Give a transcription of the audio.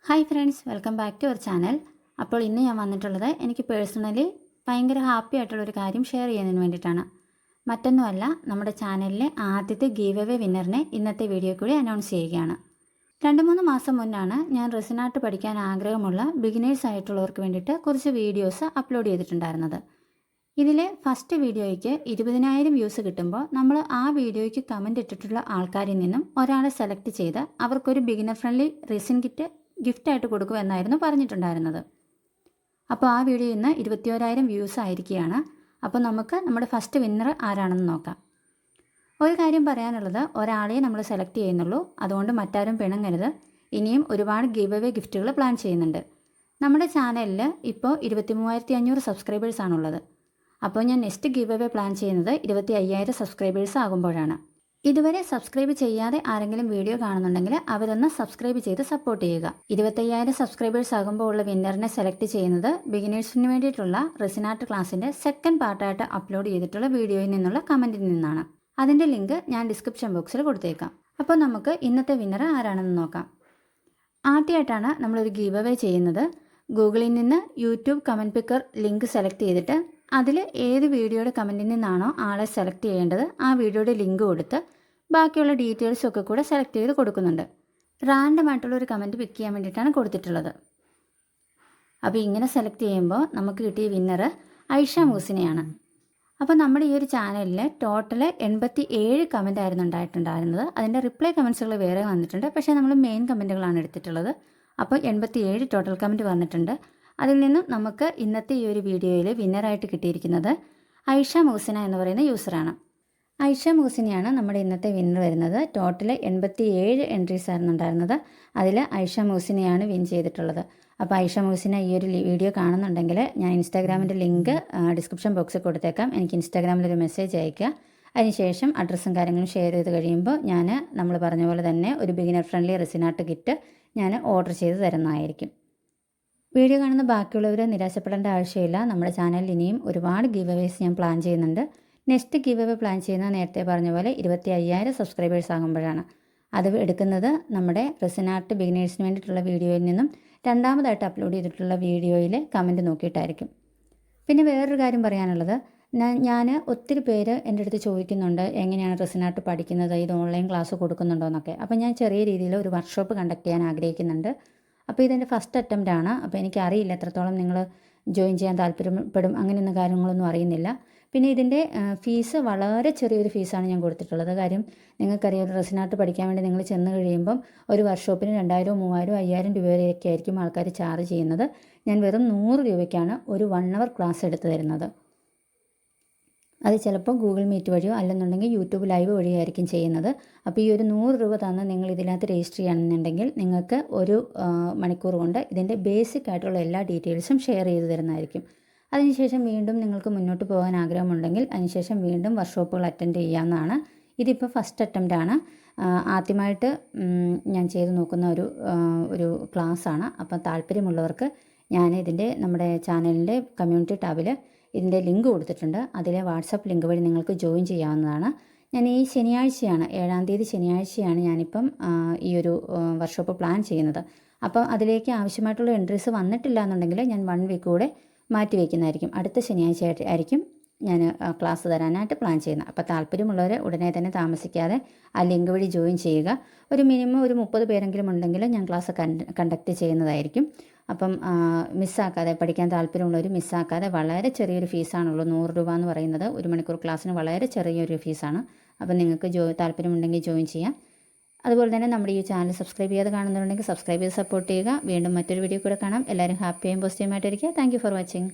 Hi friends, welcome back to our channel. അപ്പോൾ ഇന്ന് ഞാൻ വന്നിട്ടുള്ളത് എനിക്ക് പേഴ്സണലി ഭയങ്കര ഹാപ്പി ആയിട്ടുള്ളൊരു കാര്യം ഷെയർ ചെയ്യുന്നതിന് വേണ്ടിയിട്ടാണ്. മറ്റൊന്നുമല്ല, നമ്മുടെ ചാനലിലെ ആദ്യത്തെ ഗീവ് അവേ വിന്നറിനെ ഇന്നത്തെ വീഡിയോ കൂടി അനൗൺസ് ചെയ്യുകയാണ്. 2-3 മാസം മുന്നാണ് ഞാൻ റെസിൻ ആർട്ട് പഠിക്കാൻ ആഗ്രഹമുള്ള ബിഗിനേഴ്സ് ആയിട്ടുള്ളവർക്ക് വേണ്ടിയിട്ട് കുറച്ച് വീഡിയോസ് അപ്ലോഡ് ചെയ്തിട്ടുണ്ടായിരുന്നത്. ഇതിലെ ഫസ്റ്റ് വീഡിയോയ്ക്ക് 20,000 വ്യൂസ് കിട്ടുമ്പോൾ നമ്മൾ ആ വീഡിയോയ്ക്ക് കമൻറ്റ് ഇട്ടിട്ടുള്ള ആൾക്കാരിൽ നിന്നും ഒരാളെ സെലക്ട് ചെയ്ത് അവർക്കൊരു ബിഗിനർ ഫ്രണ്ട്ലി റെസിൻ കിറ്റ് ഗിഫ്റ്റായിട്ട് കൊടുക്കുമെന്നായിരുന്നു പറഞ്ഞിട്ടുണ്ടായിരുന്നത്. അപ്പോൾ ആ വീഡിയോ ഇന്ന് 21,000 വ്യൂസ് ആയിരിക്കുകയാണ്. അപ്പോൾ നമുക്ക് നമ്മുടെ ഫസ്റ്റ് വിന്നർ ആരാണെന്ന് നോക്കാം. ഒരു കാര്യം പറയാനുള്ളത്, ഒരാളെ നമ്മൾ സെലക്ട് ചെയ്യുന്നുള്ളൂ, അതുകൊണ്ട് മറ്റാരും പിണങ്ങരുത്. ഇനിയും ഒരുപാട് ഗിവ് അവേ ഗിഫ്റ്റുകൾ പ്ലാൻ ചെയ്യുന്നുണ്ട്. നമ്മുടെ ചാനലിൽ ഇപ്പോൾ 23,500 സബ്സ്ക്രൈബേഴ്സാണുള്ളത്. അപ്പോൾ ഞാൻ നെക്സ്റ്റ് ഗിവ് അവേ പ്ലാൻ ചെയ്യുന്നത് 25,000 സബ്സ്ക്രൈബേഴ്സ് ആകുമ്പോഴാണ്. ഇതുവരെ സബ്സ്ക്രൈബ് ചെയ്യാതെ ആരെങ്കിലും വീഡിയോ കാണുന്നുണ്ടെങ്കിൽ അവരൊന്ന് സബ്സ്ക്രൈബ് ചെയ്ത് സപ്പോർട്ട് ചെയ്യുക. 25,000 സബ്സ്ക്രൈബേഴ്സ് ആകുമ്പോൾ ഉള്ള വിന്നറിനെ സെലക്ട് ചെയ്യുന്നത് ബിഗിനേഴ്സിന് വേണ്ടിയിട്ടുള്ള റെസിൻ ആർട്ട് ക്ലാസ്സിൻ്റെ സെക്കൻഡ് പാർട്ടായിട്ട് അപ്ലോഡ് ചെയ്തിട്ടുള്ള വീഡിയോയിൽ നിന്നുള്ള കമൻറ്റിൽ നിന്നാണ്. അതിൻ്റെ ലിങ്ക് ഞാൻ ഡിസ്ക്രിപ്ഷൻ ബോക്സിൽ കൊടുത്തേക്കാം. അപ്പോൾ നമുക്ക് ഇന്നത്തെ വിന്നർ ആരാണെന്ന് നോക്കാം. ആദ്യമായിട്ടാണ് നമ്മളൊരു ഗീവ് അവേ ചെയ്യുന്നത്. ഗൂഗിളിൽ നിന്ന് YouTube comment picker link select ചെയ്തിട്ട് അതിൽ ഏത് വീഡിയോയുടെ കമൻറ്റിൽ നിന്നാണോ ആളെ സെലക്ട് ചെയ്യേണ്ടത് ആ വീഡിയോയുടെ ലിങ്ക് കൊടുത്ത് ബാക്കിയുള്ള ഡീറ്റെയിൽസൊക്കെ കൂടെ സെലക്ട് ചെയ്ത് കൊടുക്കുന്നുണ്ട്. റാൻഡമായിട്ടുള്ളൊരു കമൻറ്റ് പിക്ക് ചെയ്യാൻ വേണ്ടിയിട്ടാണ് കൊടുത്തിട്ടുള്ളത്. അപ്പോൾ ഇങ്ങനെ സെലക്ട് ചെയ്യുമ്പോൾ നമുക്ക് കിട്ടിയ വിന്നർ ഐഷ മൂസിനെയാണ്. അപ്പോൾ നമ്മുടെ ഈ ഒരു ചാനലിൽ ടോട്ടൽ 87 കമൻറ്റ് ആയിരുന്നു ഉണ്ടായിട്ടുണ്ടായിരുന്നത്. അതിൻ്റെ റിപ്ലൈ കമൻസുകൾ വേറെ വന്നിട്ടുണ്ട്, പക്ഷേ നമ്മൾ മെയിൻ കമൻറ്റുകളാണ് എടുത്തിട്ടുള്ളത്. അപ്പോൾ 87 ടോട്ടൽ കമൻറ്റ് വന്നിട്ടുണ്ട്. അതിൽ നിന്നും നമുക്ക് ഇന്നത്തെ ഈ ഒരു വീഡിയോയിൽ വിന്നറായിട്ട് കിട്ടിയിരിക്കുന്നത് ഐഷ മൂസിന എന്ന് പറയുന്ന യൂസറാണ്. ഐഷ മൂസിനെയാണ് നമ്മുടെ ഇന്നത്തെ വിന്നർ വരുന്നത്. ടോട്ടൽ 87 എൻട്രീസ് ആയിരുന്നു ഉണ്ടായിരുന്നത്. അതിൽ ഐഷ മൂസിനെയാണ് വിൻ ചെയ്തിട്ടുള്ളത്. അപ്പോൾ ഐഷ മൂസിന ഈ ഒരു വീഡിയോ കാണുന്നുണ്ടെങ്കിൽ ഞാൻ ഇൻസ്റ്റാഗ്രാമിൻ്റെ ലിങ്ക് ഡിസ്ക്രിപ്ഷൻ ബോക്സിൽ കൊടുത്തേക്കാം. എനിക്ക് ഇൻസ്റ്റാഗ്രാമിലൊരു മെസ്സേജ് അയയ്ക്കുക. അതിനുശേഷം അഡ്രസ്സും കാര്യങ്ങളും ഷെയർ ചെയ്ത് കഴിയുമ്പോൾ നമ്മൾ പറഞ്ഞ പോലെ തന്നെ ഒരു beginner friendly resin art kit ഞാൻ ഓർഡർ ചെയ്ത് തരുന്നതായിരിക്കും. വീഡിയോ കാണുന്ന ബാക്കിയുള്ളവർ നിരാശപ്പെടേണ്ട ആവശ്യമില്ല. നമ്മുടെ ചാനലിൽ ഇനിയും ഒരുപാട് ഗിവ് അവേസ് ഞാൻ പ്ലാൻ ചെയ്യുന്നുണ്ട്. നെക്സ്റ്റ് ഗിവ് അവേ പ്ലാൻ ചെയ്യുന്നത് നേരത്തെ പറഞ്ഞ പോലെ 25,000 സബ്സ്ക്രൈബേഴ്സ് ആകുമ്പോഴാണ്. അത് എടുക്കുന്നത് നമ്മുടെ റെസിൻ ആർട്ട് ബിഗിനേഴ്സിന് വേണ്ടിയിട്ടുള്ള വീഡിയോയിൽ നിന്നും രണ്ടാമതായിട്ട് അപ്ലോഡ് ചെയ്തിട്ടുള്ള വീഡിയോയിൽ കമൻറ്റ് നോക്കിയിട്ടായിരിക്കും. പിന്നെ വേറൊരു കാര്യം പറയാനുള്ളത്, ഞാൻ ഒത്തിരി പേര് എൻ്റെ അടുത്ത് ചോദിക്കുന്നുണ്ട് എങ്ങനെയാണ് റെസിൻ ആർട്ട് പഠിക്കുന്നത്, ഇത് ഓൺലൈൻ ക്ലാസ് കൊടുക്കുന്നുണ്ടോ എന്നൊക്കെ. അപ്പോൾ ഞാൻ ചെറിയ രീതിയിൽ ഒരു വർക്ക്ഷോപ്പ് കണ്ടക്ട് ചെയ്യാൻ ആഗ്രഹിക്കുന്നുണ്ട്. അപ്പോൾ ഇതെൻ്റെ ഫസ്റ്റ് അറ്റംപ്റ്റ് ആണ്. അപ്പോൾ എനിക്കറിയില്ല എത്രത്തോളം നിങ്ങൾ ജോയിൻ ചെയ്യാൻ താല്പര്യപ്പെടും, അങ്ങനെയൊന്നും കാര്യങ്ങളൊന്നും അറിയുന്നില്ല. പിന്നെ ഇതിൻ്റെ ഫീസ് വളരെ ചെറിയൊരു ഫീസാണ് ഞാൻ കൊടുത്തിട്ടുള്ളത്. കാര്യം നിങ്ങൾക്കറിയാം, ഒരു റെസിൻ ആർട്ട് പഠിക്കാൻ വേണ്ടി നിങ്ങൾ ചെന്ന് കഴിയുമ്പം ഒരു വർക്ക്ഷോപ്പിന് 2,000, 3,000, 5,000 രൂപ വരെയൊക്കെ ആയിരിക്കും ആൾക്കാർ ചാർജ് ചെയ്യുന്നത്. ഞാൻ വെറും 100 രൂപയ്ക്കാണ് ഒരു 1 അവർ ക്ലാസ് എടുത്ത് തരുന്നത്. അത് ചിലപ്പോൾ ഗൂഗിൾ മീറ്റ് വഴിയോ അല്ലെന്നുണ്ടെങ്കിൽ യൂട്യൂബ് ലൈവ് വഴിയായിരിക്കും ചെയ്യുന്നത്. അപ്പോൾ ഈ ഒരു 100 രൂപ തന്ന് നിങ്ങൾ ഇതിനകത്ത് രജിസ്റ്റർ ചെയ്യണമെന്നുണ്ടെങ്കിൽ നിങ്ങൾക്ക് ഒരു മണിക്കൂർ കൊണ്ട് ഇതിൻ്റെ ബേസിക് ആയിട്ടുള്ള എല്ലാ ഡീറ്റെയിൽസും ഷെയർ ചെയ്ത് തരുന്നതായിരിക്കും. അതിനുശേഷം വീണ്ടും നിങ്ങൾക്ക് മുന്നോട്ട് പോകാൻ ആഗ്രഹമുണ്ടെങ്കിൽ അതിനുശേഷം വീണ്ടും വർക്ക്ഷോപ്പുകൾ അറ്റൻഡ് ചെയ്യാവുന്നതാണ്. ഇതിപ്പോൾ ഫസ്റ്റ് അറ്റംപ്റ്റ് ആണ്. ആദ്യമായിട്ട് ഞാൻ ചെയ്ത് നോക്കുന്ന ഒരു ക്ലാസ്സാണ്. അപ്പോൾ താല്പര്യമുള്ളവർക്ക് ഞാൻ നമ്മുടെ ചാനലിൻ്റെ കമ്മ്യൂണിറ്റി ടാബിൽ ഇതിൻ്റെ ലിങ്ക് കൊടുത്തിട്ടുണ്ട്. അതിലെ വാട്സപ്പ് ലിങ്ക് വഴി നിങ്ങൾക്ക് ജോയിൻ ചെയ്യാവുന്നതാണ്. ഞാൻ ഈ ശനിയാഴ്ചയാണ്, 7-ാം തീയതി ശനിയാഴ്ചയാണ് ഞാനിപ്പം ഈ ഒരു വർക്ക്ഷോപ്പ് പ്ലാൻ ചെയ്യുന്നത്. അപ്പം അതിലേക്ക് ആവശ്യമായിട്ടുള്ള എൻട്രീസ് വന്നിട്ടില്ല എന്നുണ്ടെങ്കിൽ ഞാൻ 1 വീക്ക് കൂടെ മാറ്റി വയ്ക്കുന്നതായിരിക്കും. അടുത്ത ശനിയാഴ്ച ആയിരിക്കും ഞാൻ ക്ലാസ് തരാനായിട്ട് പ്ലാൻ ചെയ്യുന്നത്. അപ്പോൾ താല്പര്യമുള്ളവർ ഉടനെ തന്നെ താമസിക്കാതെ ആ ലിങ്ക് വഴി ജോയിൻ ചെയ്യുക. ഒരു മിനിമം ഒരു 30 പേരെങ്കിലും ഉണ്ടെങ്കിൽ ഞാൻ ക്ലാസ് കണ്ടക്ട് ചെയ്യുന്നതായിരിക്കും. അപ്പം മിസ്സാക്കാതെ, പഠിക്കാൻ താല്പര്യമുള്ളവർ മിസ്സാക്കാതെ, വളരെ ചെറിയൊരു ഫീസാണുള്ളൂ. 100 രൂപ എന്ന് പറയുന്നത് ഒരു മണിക്കൂർ ക്ലാസ്സിന് വളരെ ചെറിയൊരു ഫീസാണ്. അപ്പം നിങ്ങൾക്ക് താല്പര്യമുണ്ടെങ്കിൽ ജോയിൻ ചെയ്യാം. അതുപോലെ തന്നെ നമ്മുടെ ഈ ചാനൽ സബ്സ്ക്രൈബ് ചെയ്യാതെ കാണുന്നുണ്ടെങ്കിൽ സബ്സ്ക്രൈബ് ചെയ്ത് സപ്പോർട്ട് ചെയ്യുക. വീണ്ടും മറ്റൊരു വീഡിയോ കൂടെ കാണാം. എല്ലാവരും ഹാപ്പിയും പോസിറ്റീവുമായിട്ടിരിക്കുക. Thank you for watching.